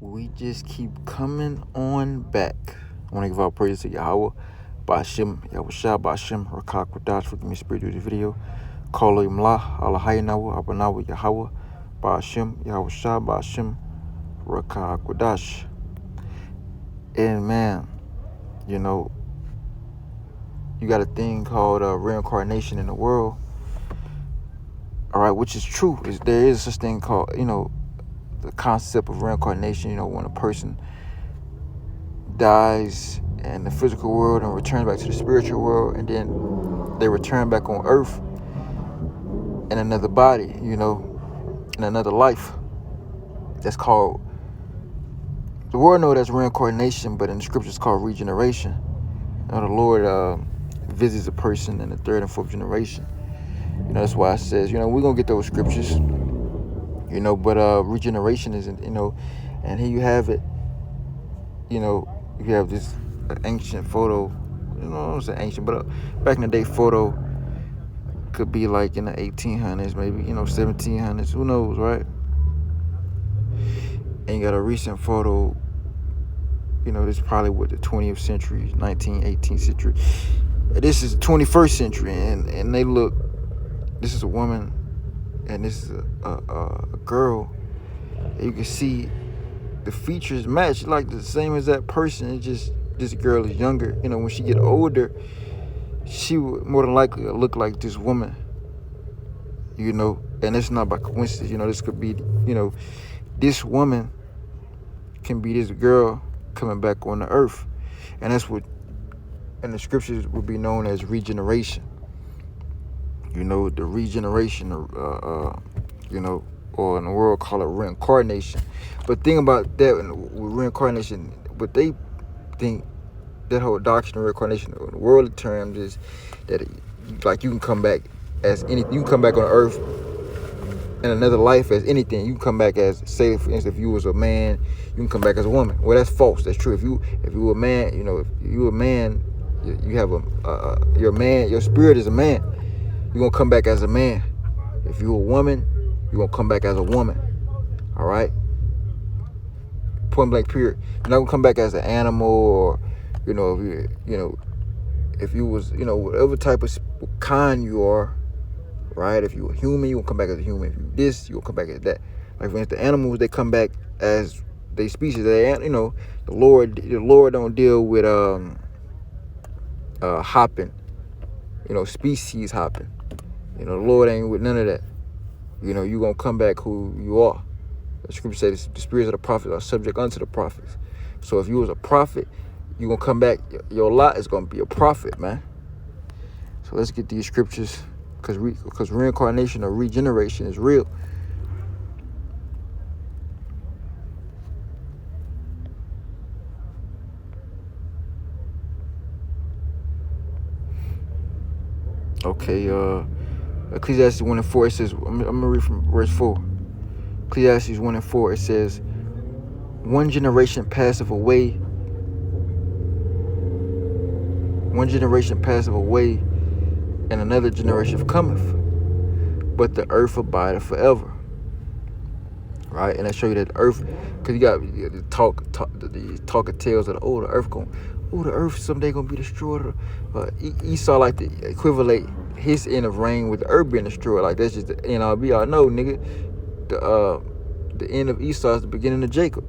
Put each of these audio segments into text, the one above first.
We just keep coming on back. I want to give all praise to Yahweh, Ba'ashem, Yahushua, Ba'ashem, Rakak, Radash, for giving me spirit to the video. Call Imlah, Allahaynahu, Abanahu, Yahweh, Ba'ashem, Yahushua, Ba'ashem, Rakak, Radash. And man, you know, you got a thing called reincarnation in the world. All right, which is true. There is such thing called, the concept of reincarnation, when a person dies in the physical world and returns back to the spiritual world, and then they return back on earth in another body, in another life. That's called, the world knows that's reincarnation, but in the scriptures it's called regeneration. The Lord visits a person in the third and fourth generation. That's why it says, we're going to get those scriptures. But regeneration isn't, and here you have it, you have this ancient photo, I don't say ancient, but back in the day photo could be like in the 1800s, maybe, 1700s, who knows, right? And you got a recent photo, this is probably what the 20th century, 19th, 18th century. This is the 21st century, and they look, this is a woman, and this is a girl. You can see the features match like the same as that person. It's just this girl is younger. When she get older, she would more than likely look like this woman. And it's not by coincidence. This could be, this woman can be this girl coming back on the earth, and that's what in the scriptures would be known as regeneration. The regeneration, or in the world call it reincarnation. But think about that with reincarnation, what they think, that whole doctrine of reincarnation in worldly terms is that you can come back as anything. You can come back on earth in another life as anything. You can come back as, say for instance, if you was a man, you can come back as a woman. Well, that's false. That's true. If you were a man, if you a man, you have your man, your spirit is a man. You're going to come back as a man. If you're a woman, you're going to come back as a woman. All right? Point blank period. You're not going to come back as an animal, or, if you was, whatever type of kind you are, right? If you're a human, you're going to come back as a human. If you this, you're going to come back as that. Like, for instance, the animals, they come back as they species. The Lord don't deal with hopping, species hopping. The Lord ain't with none of that. You're going to come back who you are. The scripture says the spirits of the prophets are subject unto the prophets. So if you was a prophet, you're going to come back. Your lot is going to be a prophet, man. So let's get these scriptures, because reincarnation or regeneration is real. Okay, Ecclesiastes 1:4, it says, I'm going to read from verse 4. Ecclesiastes 1:4, it says, one generation passeth away, and another generation cometh, but the earth abideth forever. Right? And I show you that the earth, because you got the talk of tales of the earth someday going to be destroyed. Esau like to equivalent his end of reign with the earth being destroyed. Like, that's just the end all be all. No, nigga. The end of Esau is the beginning of Jacob.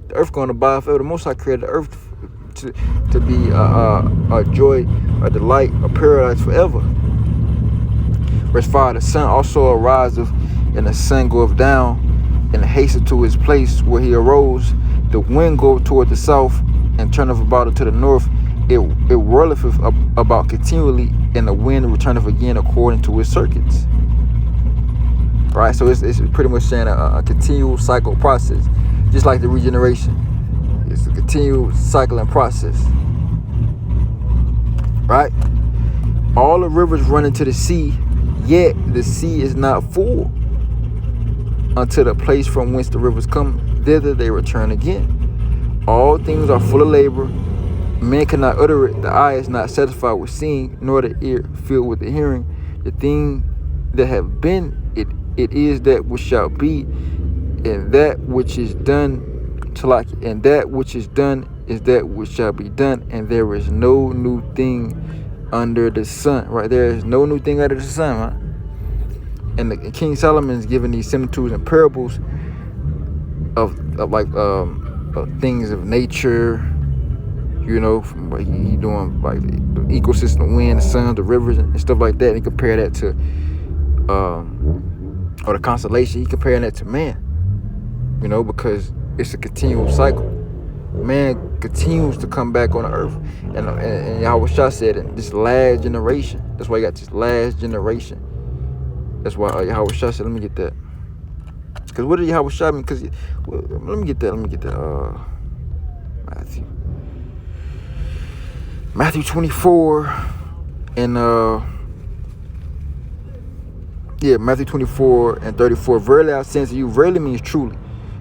The earth going to abide forever. The Most High created the earth to be a joy, a delight, a paradise forever. Verse 5, the sun also ariseth, and the sun goeth down, and hasten to his place where he arose. The wind goeth toward the south, and turneth about to the north. It whirleth about continually, and the wind returneth again according to its circuits. Right, so it's pretty much saying a continual cycle process, just like the regeneration. It's a continual cycle and process. Right? All the rivers run into the sea, yet the sea is not full until the place from whence the rivers come, thither they return again. All things are full of labor. Man cannot utter it. The eye is not satisfied with seeing, nor the ear filled with the hearing. The thing that have been, it is that which shall be, and that which is done And that which is done is that which shall be done, and there is no new thing under the sun. Right? There is no new thing under the sun, right? And King Solomon is giving these similitudes and parables of things of nature, you know, from like he doing like the ecosystem, the wind, the sun, the rivers, and stuff like that. And he compare that to or the constellation. He comparing that to man, you know, because it's a continual cycle. Man continues to come back on the earth, and Yahweh Shah said in this last generation. That's why you got this last generation. That's why Yahweh Shah said, let me get that. Because what did Yahweh Shah mean? Because let me get that. Matthew 24 and Matthew 24 and 34. Verily I say unto you, verily means truly.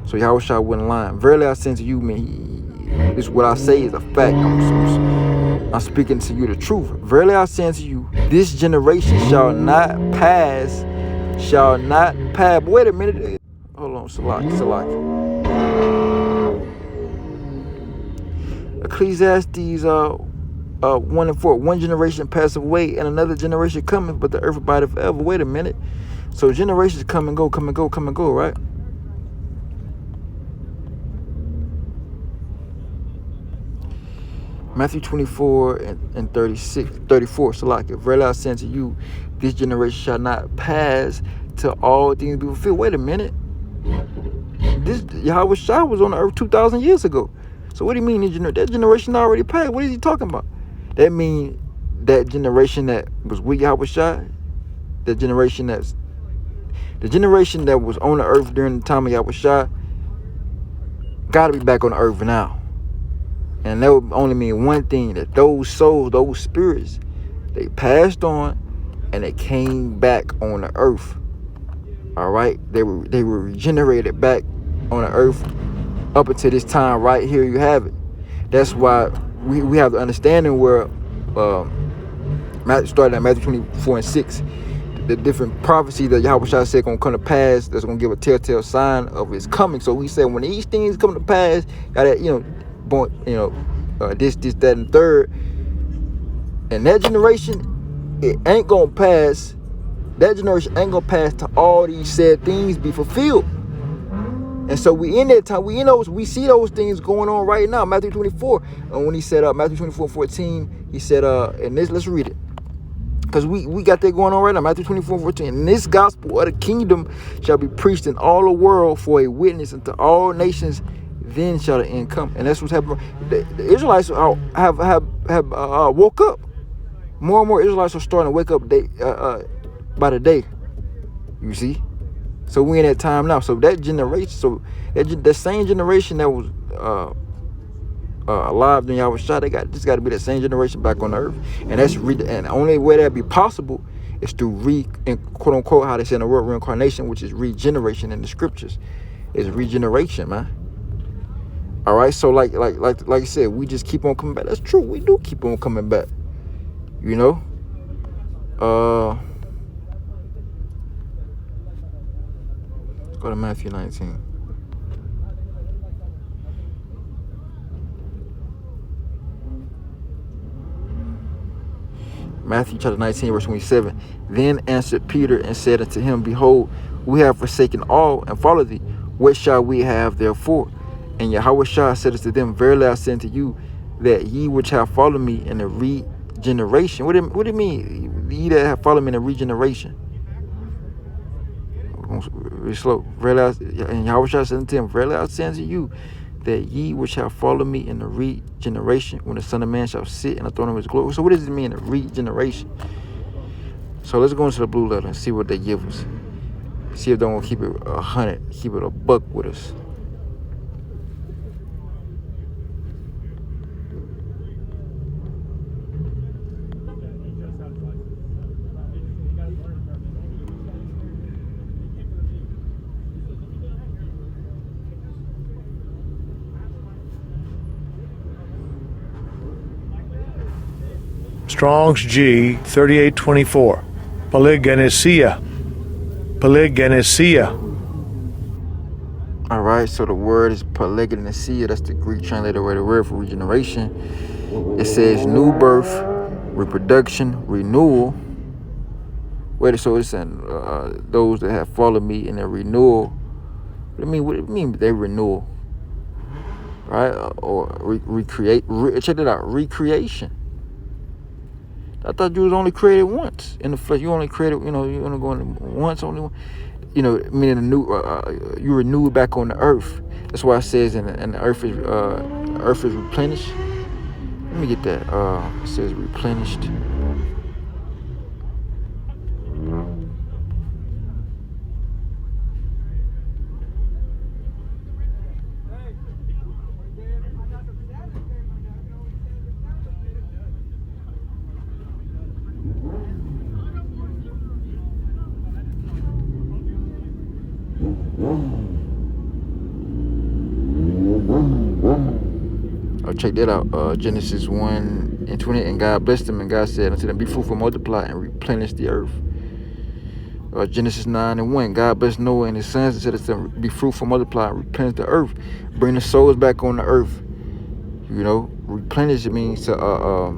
So Yahweh Shah wasn't lying. Verily I say unto you, man, this is what I say is a fact. I'm speaking to you the truth. Verily I say unto you, this generation shall not pass. But wait a minute. Hold on, Salaki. Ecclesiastes 1 and 4. One generation passeth away, and another generation cometh, but the earth abideth forever. Wait a minute. So generations come and go, right? Matthew 24 and 34. Salaki. Verily I say unto you, this generation shall not pass till all things be fulfilled. Wait a minute. This Yahweh Shah was on the earth 2,000 years ago. So what do you mean that generation already passed? What is he talking about? That means that generation that was with Yahweh Shah, the generation that was on the earth during the time of Yahweh Shah, got to be back on the earth now. And that would only mean one thing, that those souls, those spirits, they passed on and they came back on the earth. All right? They were regenerated back on the earth up until this time right here. You have it. That's why we have the understanding where starting at Matthew 24 and 6, the different prophecies that Yahweh Shah said going to come to pass, that's going to give a telltale sign of his coming. So he said when these things come to pass, got that, this, that, and third, and that generation, it ain't going to pass. That generation ain't going to pass till all these said things be fulfilled. And so we in that time, we see those things going on right now. Matthew 24, and when he said Matthew 24:14, he said and this, let's read it, because we got that going on right now. Matthew 24:14, and this gospel of the kingdom shall be preached in all the world for a witness unto all nations, then shall the end come. And that's what's happening. The Israelites have woke up. More and more Israelites are starting to wake up by the day. You see. So we in that time now. So that generation, that same generation that was alive during Yahweh Shah, got to be that same generation back on the earth. And that's and the only way that be possible is through quote unquote, how they say in the word reincarnation, which is regeneration in the scriptures. It's regeneration, man. All right. So like I said, we just keep on coming back. That's true. We do keep on coming back. You know. Go to Matthew 19. Matthew chapter 19, verse 27. Then answered Peter and said unto him, behold, we have forsaken all and followed thee. What shall we have therefore? And Yahweh Shah said unto them, verily I say unto you, that ye which have followed me in the regeneration. What do you mean? Ye that have followed me in the regeneration. Very slow. And Yahweh Shah said unto him, verily I say unto you, that ye which shall follow me in the regeneration, when the Son of Man shall sit in the throne of his glory. So what does it mean, the regeneration? So let's go into the blue letter and see what they give us. See if they won't keep it 100, keep it a buck with us. Strong's G 3824. Polygenesia. All right, so the word is paleggenesia. That's the Greek translated word for regeneration. It says new birth, reproduction, renewal. Wait, so it's saying those that have followed me in their renewal. What do you mean they renewal? Right? Or recreate. Check it out. Recreation. I thought you was only created once in the flesh. You only created, you only going once, only one. Meaning a new, you renewed back on the earth. That's why it says, and the earth is replenished. Let me get that. It says replenished. Oh, check that out. Genesis 1:20. And God blessed them, and God said unto them, be fruitful, multiply, and replenish the earth. Genesis 9:1. God blessed Noah and his sons and said unto them, be fruitful, multiply, and replenish the earth. Bring the souls back on the earth. Replenish, it means to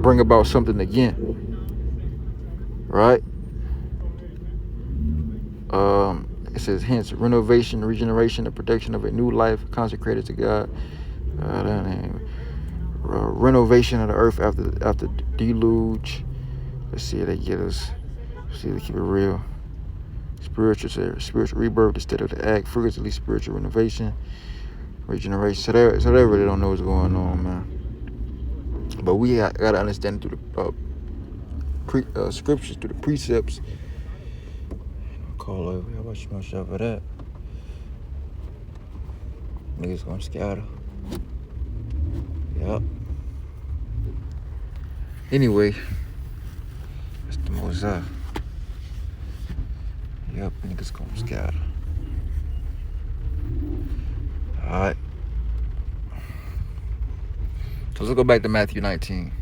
bring about something again. Right? It says, hence, renovation, regeneration, the production of a new life consecrated to God. Renovation of the earth after deluge. Let's see if they get us. See if they keep it real. Spiritual rebirth instead of the act. Figuratively, spiritual renovation, regeneration. So they really don't know what's going on, man. But we gotta understand through the scriptures, through the precepts. Call over. How about you gonna shop for that? Niggas gonna scatter. Yep. Anyway, that's the Mosaic. Yep, niggas gonna scatter. Alright. So let's go back to Matthew 19.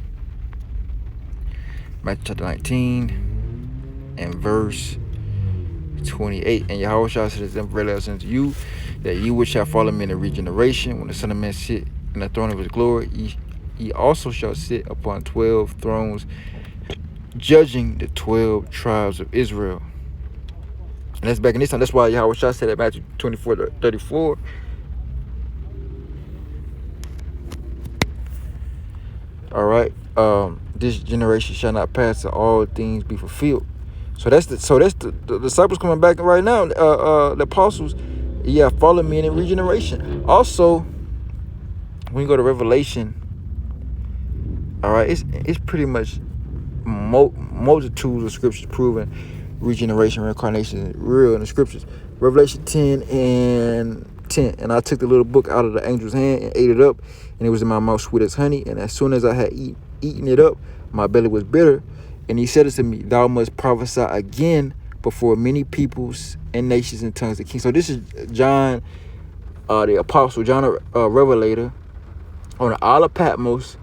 Matthew chapter 19 and verse 28. And Yahushua said to them, verily I say unto you, that ye which shall follow me in the regeneration, when the Son of Man sit in the throne of his glory, ye also shall sit upon 12 thrones, judging the 12 tribes of Israel. And that's back in this time. That's why Yahushua said at Matthew 24:34. All right. This generation shall not pass till all things be fulfilled. So that's the disciples coming back right now. The apostles, follow me in the regeneration. Also, when you go to Revelation, all right, it's pretty much multitudes of scriptures proving regeneration, reincarnation is real in the scriptures. Revelation 10:10. And I took the little book out of the angel's hand and ate it up, and it was in my mouth sweet as honey. And as soon as I had eaten it up, my belly was bitter. And he said unto me, thou must prophesy again before many peoples and nations and tongues of kings. So this is John, the apostle, John, Revelator, on the Isle of Patmos,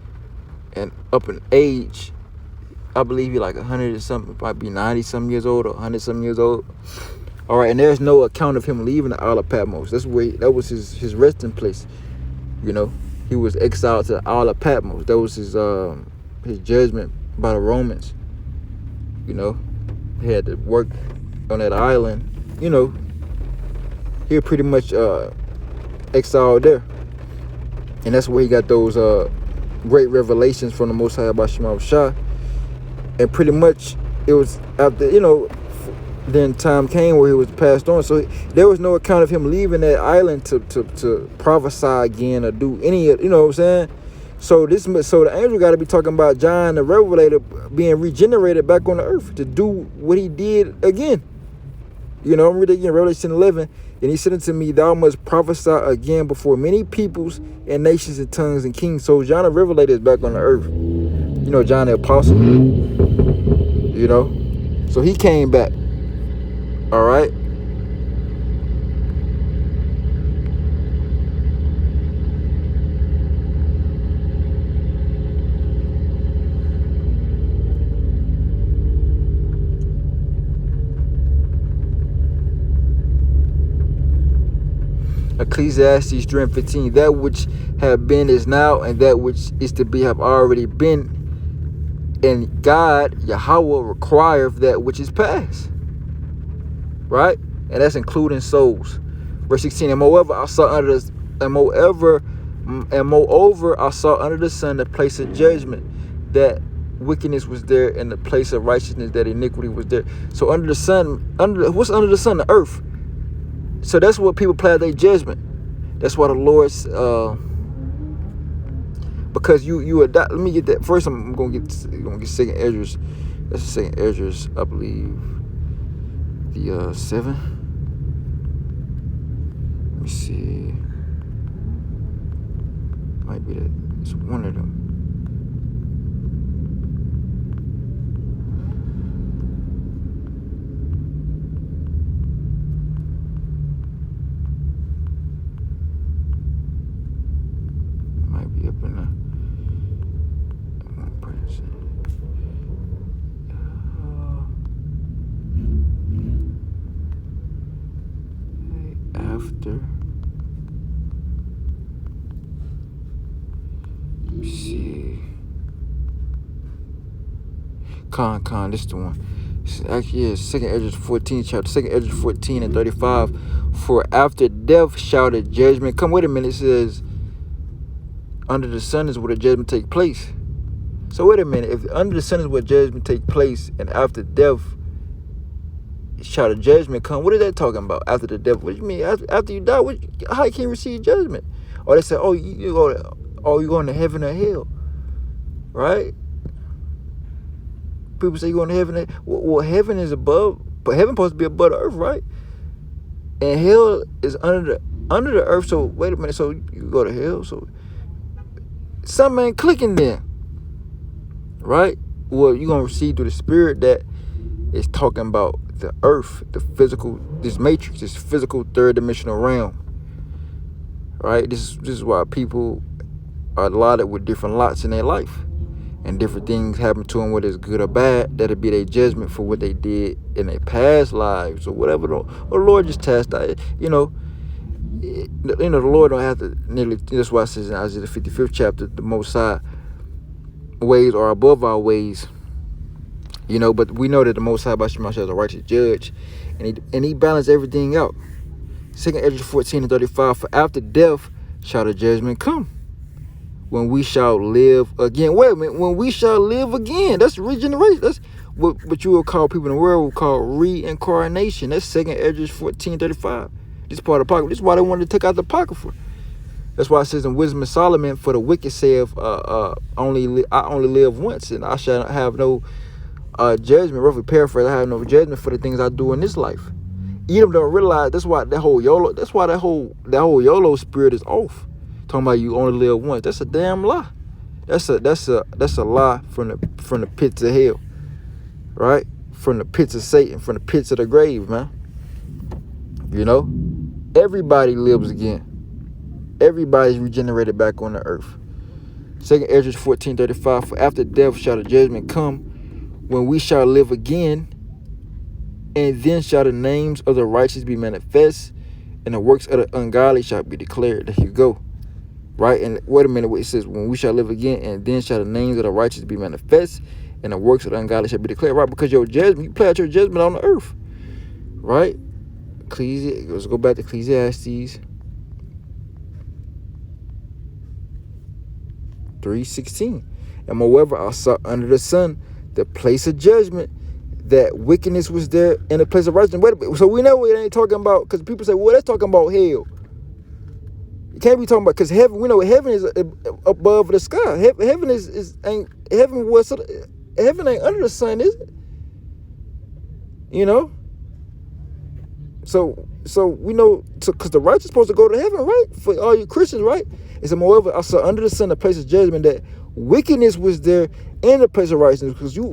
and up in age. I believe he's like 100 or something, might be 90 some years old or 100 some years old. All right, and there's no account of him leaving the Isle of Patmos. That was his resting place. He was exiled to the Isle of Patmos. That was his judgment by the Romans. He had to work on that island. He was pretty much exiled there, and that's where he got those great revelations from the Most High by Shema Shah. And pretty much it was after, then time came where he was passed on. So there was no account of him leaving that island to prophesy again or do any, you know what I'm saying? So the angel got to be talking about John the Revelator being regenerated back on the earth to do what he did again. I'm reading again, Revelation 11. And he said unto me, thou must prophesy again before many peoples and nations and tongues and kings. So John the Revelator is back on the earth. John the Apostle. So he came back. All right. Ecclesiastes 3:15. That which have been is now, and that which is to be have already been. And God, Yahweh, requireth that which is past. Right? And that's including souls. Verse 16. And moreover, I saw under the sun the place of judgment, that wickedness was there, and the place of righteousness, that iniquity was there. So under the sun, what's under the sun? The earth. So that's what people apply their judgment. That's why the Lord's because you adopt. Let me get that first. I'm gonna get second Esdras. That's the second Esdras, I believe. The 7. Let me see. Might be that. It's one of them. Might be up in the. After. Let me see. This is the one. Actually, second Esdras 14 chapter, second Esdras 14 and 35. For after death shall the judgment come. Wait a minute, it says under the sun is where the judgment take place. So wait a minute, if under the sun is where judgment take place, and after death shall the judgment come, what is that talking about? After the death, what do you mean? After you die, how you can receive judgment? Or they say, oh, you going to heaven or hell, right? People say you're going to heaven. Well, heaven is above, but heaven supposed to be above the earth, right? And hell is under the earth. So wait a minute. So you go to hell. So something ain't clicking there, right? Well, you're gonna receive through the spirit that is talking about the earth, the physical, this matrix, this physical third dimensional realm, right? This is why people are allotted with different lots in their life. And different things happen to them, whether it's good or bad. That'll be their judgment for what they did in their past lives or whatever. Or the Lord just chastised. The Lord don't have to nearly. That's why it says in Isaiah the 55th chapter, the Most High ways are above our ways. But we know that the Most High by Shema is a righteous judge, and he balanced everything out. Second Esdras 14 and 35. For after death shall the judgment come, when we shall live again. Wait a minute, when we shall live again. That's regeneration. That's what you will call, people in the world will call reincarnation. That's second Esdras 14:35. This part of the Apocrypha. This is why they wanted to take out the Apocrypha. That's why it says in Wisdom of Solomon, for the wicked saith, I only live once, and I shall have no judgment. Roughly paraphrase, I have no judgment for the things I do in this life. Edom don't realize that's why that whole YOLO spirit is off. Talking about you only live once. That's a damn lie. That's a lie from the pits of hell, right? From the pits of Satan, from the pits of the grave, man. Everybody lives again. Everybody's regenerated back on the earth. Second Esdras 14:35. For after death shall the judgment come, when we shall live again, and then shall the names of the righteous be manifest, and the works of the ungodly shall be declared. There you go. Right? And wait a minute, what it says, when we shall live again, and then shall the names of the righteous be manifest, and the works of the ungodly shall be declared. Right? Because your judgment, you play out your judgment on the earth. Right? Let's go back to Ecclesiastes 3:16. And moreover, I saw under the sun the place of judgment, that wickedness was there in the place of righteousness. Wait a minute. So we know it ain't talking about, because people say, well, that's talking about hell. You can't be talking about, because heaven, we know heaven is above the sky. Heaven heaven ain't under the sun, is it? So we know, because the righteous supposed to go to heaven, right? For all you Christians, right? It's moreover, I saw under the sun the place of judgment, that wickedness was there in the place of righteousness. Because you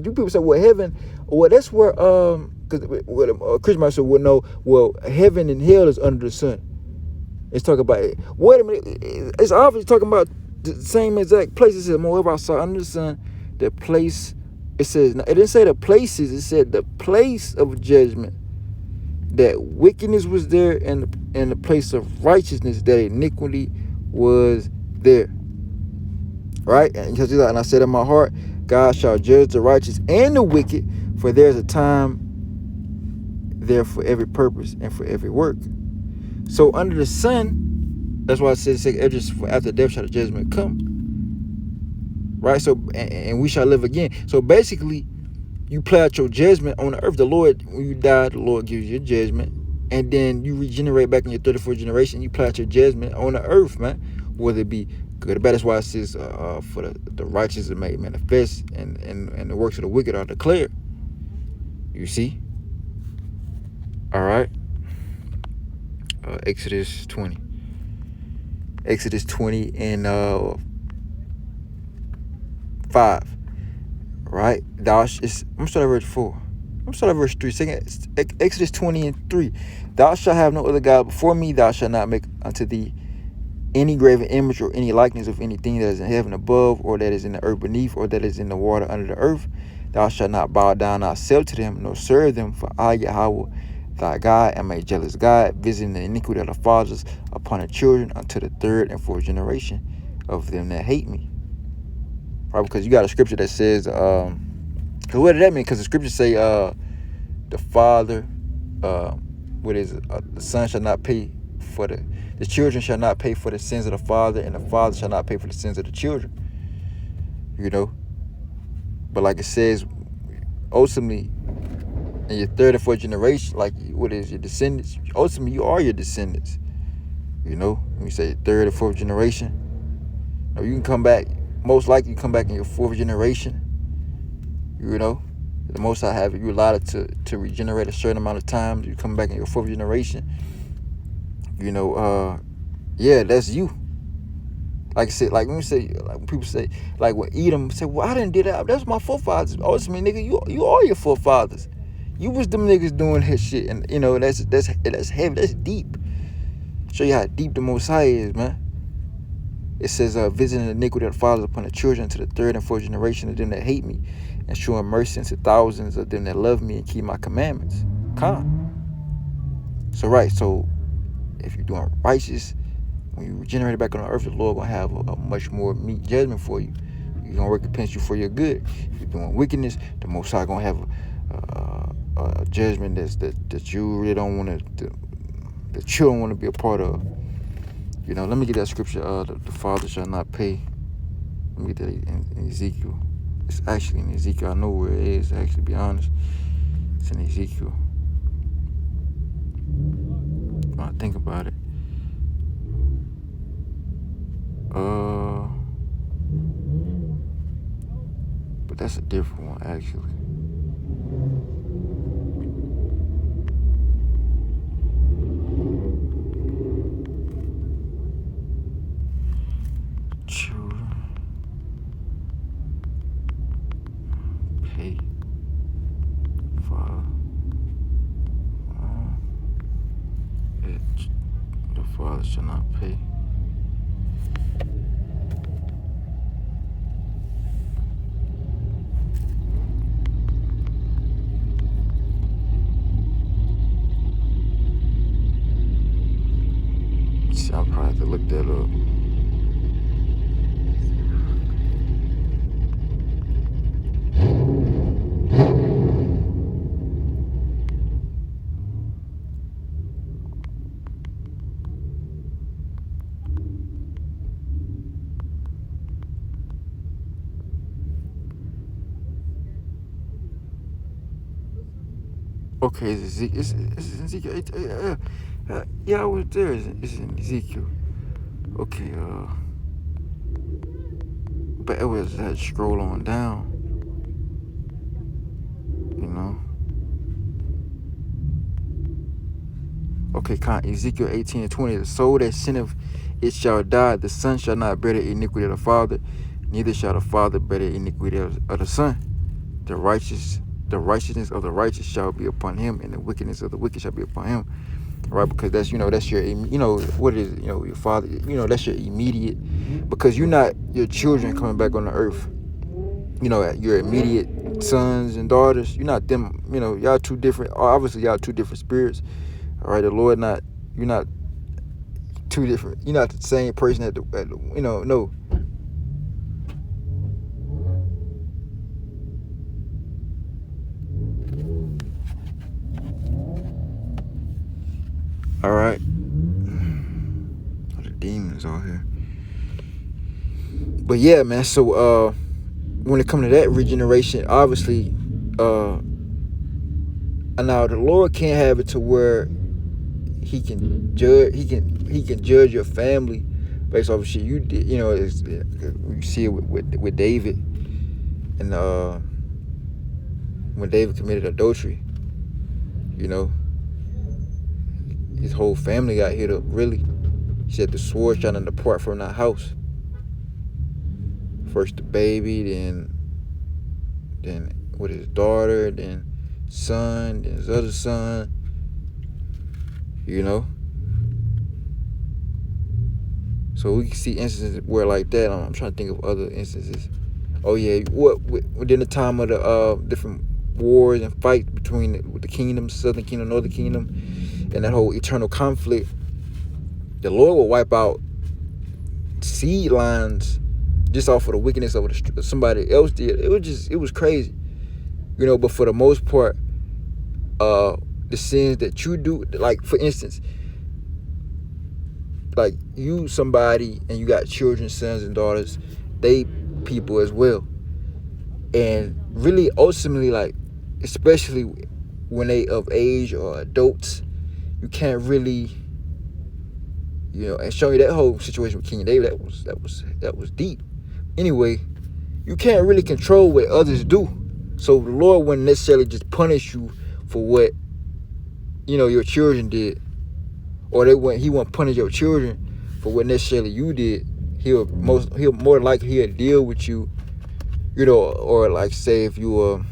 people say, well, heaven, well, that's where because a Christian might say, well, no, well, heaven and hell is under the sun. It's talking about it. Wait a minute, it's obviously talking about the same exact place. It says, moreover, I saw under the sun the place. It says, it didn't say the places, it said the place of judgment, that wickedness was there, and in the place of righteousness that iniquity was there. Right? And because and I said in my heart, God shall judge the righteous and the wicked, for there's a time there for every purpose and for every work. So under the sun, that's why it says after death shall the judgment come. Right? So and we shall live again. So basically, you play out your judgment on the earth. The Lord, when you die, the Lord gives you a judgment. And then you regenerate back in your 34th generation. You play out your judgment on the earth, man. Whether it be good or bad. That's why it says for the righteous are made manifest, and the works of the wicked are declared. You see? All right. Exodus 20. Exodus 20 and 5. Right? I'm starting at verse 4. I'm starting at verse 3. Second, Exodus 20 and 3. Thou shalt have no other God before me. Thou shalt not make unto thee any graven image or any likeness of anything that is in heaven above, or that is in the earth beneath, or that is in the water under the earth. Thou shalt not bow down thyself to them, nor serve them, for I, Yahweh, thy God, am a jealous God, visiting the iniquity of the fathers upon the children unto the third and fourth generation of them that hate me. Right? Because you got a scripture that says, what did that mean? Because the scriptures say, the father, the son shall not pay for the children shall not pay for the sins of the father, and the father shall not pay for the sins of the children. You know? But like it says, ultimately, in your third and fourth generation, like what is your descendants? Ultimately, you are your descendants. You know? When you say third or fourth generation, you can come back, most likely you come back in your fourth generation. You know? The most I have, you allowed it to regenerate a certain amount of times. You come back in your fourth generation. You know, yeah, that's you. Like I said, like when people say, like when Edom say, well, I didn't do that. That's my forefathers. Ultimately, nigga, you are your forefathers. You was them niggas doing that shit, and you know that's heavy. That's deep. Show you how deep the Most High is, man. It says, visiting the iniquity of the fathers upon the children to the third and fourth generation of them that hate me, and showing mercy unto thousands of them that love me and keep my commandments. So if you're doing righteous, when you regenerate back on the earth, the Lord gonna have a much more meek judgment for you. He's gonna recompense you for your good. If you're doing wickedness, the Most High gonna have a judgment that you really don't want to, that you don't want to be a part of. You know, let me get that scripture. The father shall not pay. Let me get that in Ezekiel. It's actually in Ezekiel. I know where it is. Actually, to be honest, it's in Ezekiel. When I think about it. But that's a different one, actually. Children pay father. The father shall not pay. I'll probably have to look that up. Okay, it's Ezekiel. Yeah, I was there. It's in Ezekiel. Okay, but it was that scroll on down. You know. Okay, Ezekiel 18 and 20. The soul that sinneth, it shall die. The son shall not bear the iniquity of the father, neither shall the father bear the iniquity of the son. The righteousness of the righteous shall be upon him, and the wickedness of the wicked shall be upon him. Right? Because that's your, what it is, your father, that's your immediate, because you're not your children coming back on the earth. Your immediate sons and daughters. You're not them. Y'all two different. Obviously, y'all two different spirits. All right, the Lord not. You're not two different. You're not the same person no. All right. The demons out here. But yeah, man. So when it comes to that regeneration, obviously, now the Lord can't have it to where He can judge. He can judge your family based off of shit you did. You see it with David, and when David committed adultery, his whole family got hit up. Really, he said the sword trying to depart from that house. First the baby, then with his daughter, then son, then his other son. So we can see instances where like that. I'm trying to think of other instances. Oh yeah, within the time of the different wars and fights between the kingdoms, Southern Kingdom, Northern Kingdom, and that whole eternal conflict, the Lord will wipe out seed lines just off of the wickedness of somebody else did. It was crazy, But for the most part, the sins that you do, like for instance, like you somebody and you got children, sons and daughters, they people as well. And really ultimately, like, especially when they of age or adults, you can't really, and showing you that whole situation with King David, that was deep. Anyway, you can't really control what others do. So the Lord wouldn't necessarily just punish you for what, your children did. Or he won't punish your children for what necessarily you did. He'll more likely he'll deal with you, or like say if you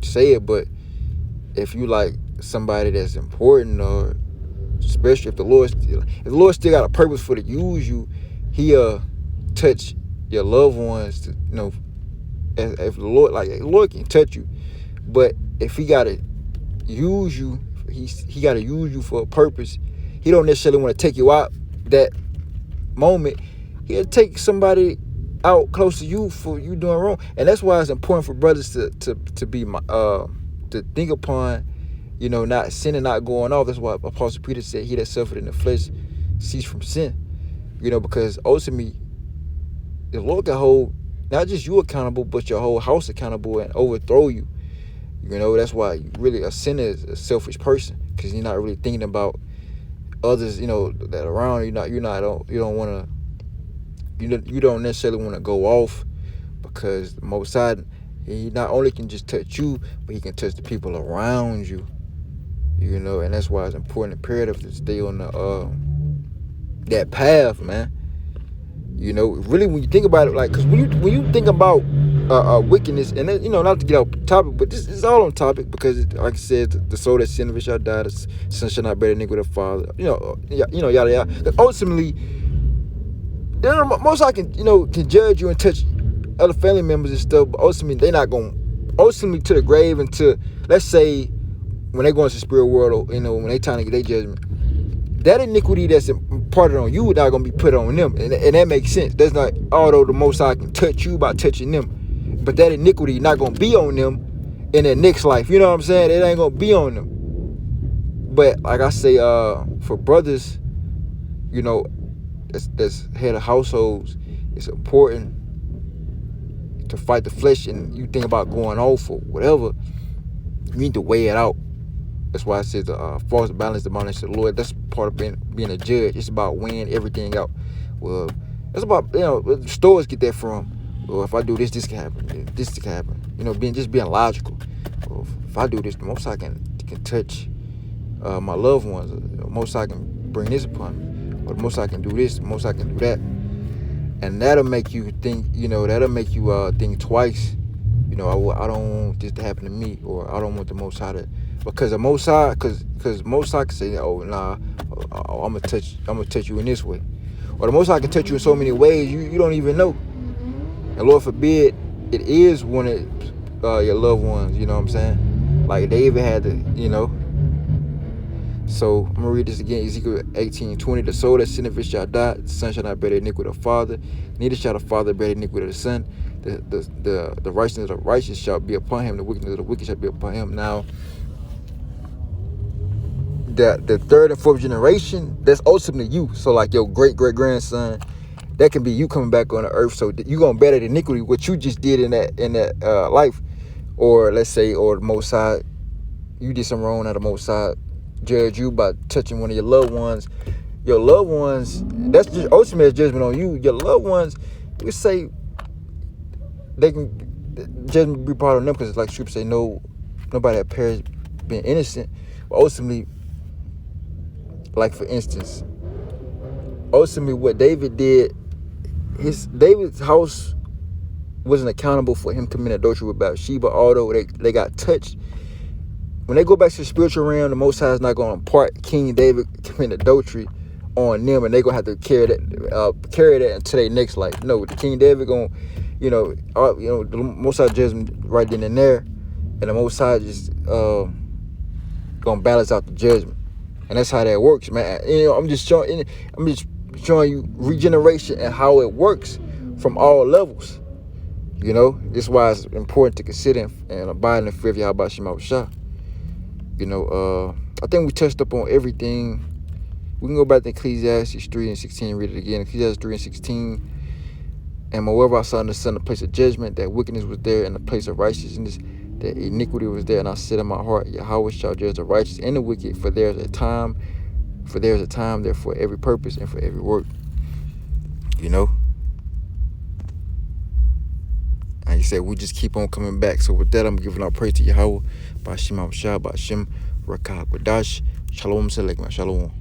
say it, but if you like somebody that's important, or especially if the Lord still got a purpose for to use you, He'll touch your loved ones to, if the Lord can touch you, but if He gotta use you, he got to use you for a purpose. He don't necessarily want to take you out that moment. He'll take somebody out close to you for you doing wrong. And that's why it's important for brothers to be to think upon, not sinning, not going off. That's why Apostle Peter said, he that suffered in the flesh cease from sin. Because ultimately the Lord can hold not just you accountable, but your whole house accountable and overthrow you. That's why really a sinner is a selfish person, because you're not really thinking about others, that around you. You don't necessarily want to go off, because the Most High, He not only can just touch you, but He can touch the people around you. And that's why it's important, imperative to stay on that path, man. Really, when you think about it, like, because when you think about wickedness, and then, not to get off topic, but this is all on topic, because like I said, the soul that sinneth shall die, the son shall not bear the iniquity of the father. Yada yada. Ultimately, most I can judge you and touch other family members and stuff, but ultimately they're not going. Ultimately, to the grave, and to, let's say, when they go into the spirit world, when they trying to get their judgment, that iniquity that's imparted on you is not going to be put on them. And that makes sense. That's not, although the Most High can touch you by touching them, but that iniquity not going to be on them in their next life. You know what I'm saying? It ain't going to be on them. But like I say, for brothers, that's head of households, it's important to fight the flesh. And you think about going off or whatever, you need to weigh it out. That's why I said false balance the balance to the Lord. That's part of being a judge. It's about weighing everything out. Well, that's about, the stores get that from. Well, if I do this, this can happen. This can happen. Being logical. Well, if I do this, the Most High can touch my loved ones. The Most High can bring this upon me. Or the Most High can do this. The Most High can do that. And that'll make you think. That'll make you think twice. I don't want this to happen to me, or I don't want the Most High to. Because the Most High, because Most High can say, oh nah, I'm gonna touch you in this way, or the Most High can touch you in so many ways you don't even know. And Lord forbid, it is one of your loved ones, you know what I'm saying? Like David had to, So I'm gonna read this again. Ezekiel 18:20. The soul that sinneth it shall die. The son shall not bear the iniquity of the father. Neither shall the father bear the iniquity of the son. The righteousness of the righteous shall be upon him. The wickedness of the wicked shall be upon him. Now, the third and fourth generation, that's ultimately you. So like your great grandson, that can be you coming back on the earth. So you gonna bear that iniquity what you just did in that life, or let's say, or the Most High, you did something wrong. Now the Most High judge you by touching one of your loved ones. Your loved ones, that's just ultimate judgment on you. Your loved ones, you say they can judgment be part of them, because like Scripture say, no, nobody that perished being innocent. But ultimately, like for instance, ultimately what David did, David's house wasn't accountable for him committing adultery with Bathsheba, although they got touched. When they go back to the spiritual realm, the Most High is not going to impart King David committing adultery on them, and they're going to have to carry that into their next life. No, the King David going to, the Most High judgment right then and there, and the Most High just going to balance out the judgment, and that's how that works, man. I'm just showing you regeneration and how it works from all levels. This is why it's important to consider and abide in the fear of Yahweh Shema Shah. I think we touched up on everything. We can go back to Ecclesiastes 3:16, read it again. Ecclesiastes 3:16. And moreover, I saw in the sun a place of judgment, that wickedness was there, and the place of righteousness, that iniquity was there. And I said in my heart, Yahweh shall judge the righteous and the wicked, for there is a time there for every purpose and for every work. And he said, we just keep on coming back. So with that, I'm giving our praise to Yahweh. Ba'ashem Shah, Ba'ashem Rakah Quadash. Shalom Selek, man. Shalom.